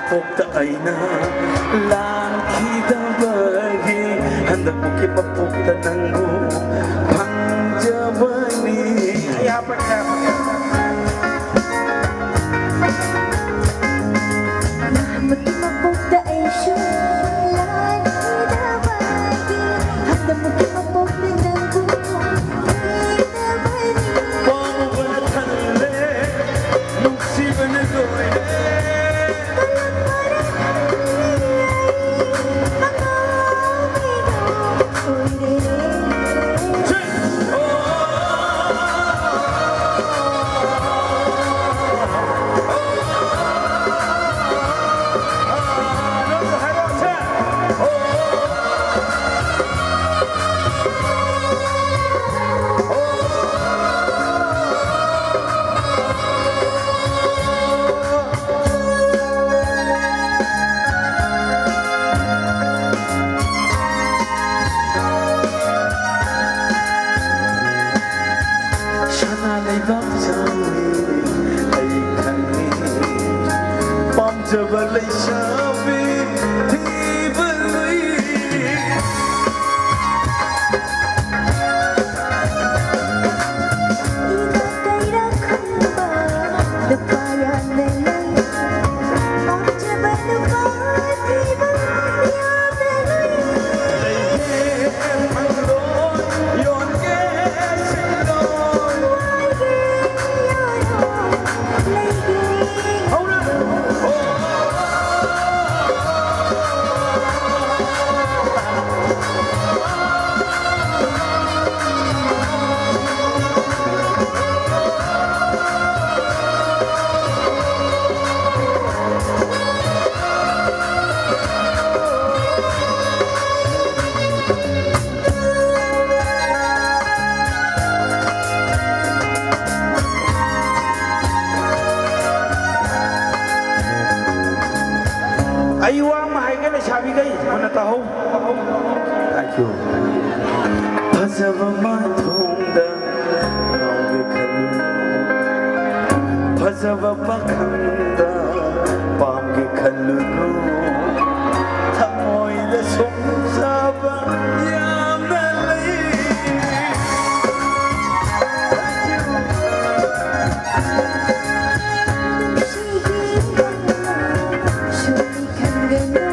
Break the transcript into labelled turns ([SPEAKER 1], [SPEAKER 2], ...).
[SPEAKER 1] mapukta ay na lang kita bagi hendak mungkin mapukta nanggu pangjabani ya apa
[SPEAKER 2] mungkin mapukta ay siya lang kita bagi hendak mungkin mapukta nanggu pangjabani
[SPEAKER 1] pamubatan le nuksi benegoy Jabalai Shafi Tibalai
[SPEAKER 2] Ida kaira khamba Depayan nelai Om jabalwa Tibalai
[SPEAKER 1] Laihe Manglon Yon Ke Sindon
[SPEAKER 2] Laihe Yon Laihe
[SPEAKER 1] Aura Ayuwa mahaiga na shabi gai mana tahu thank you phazaba mathungda nauge khalu phazaba pakhanda pamge khalu thamoi da somsaba yamna lai
[SPEAKER 2] Shuri khan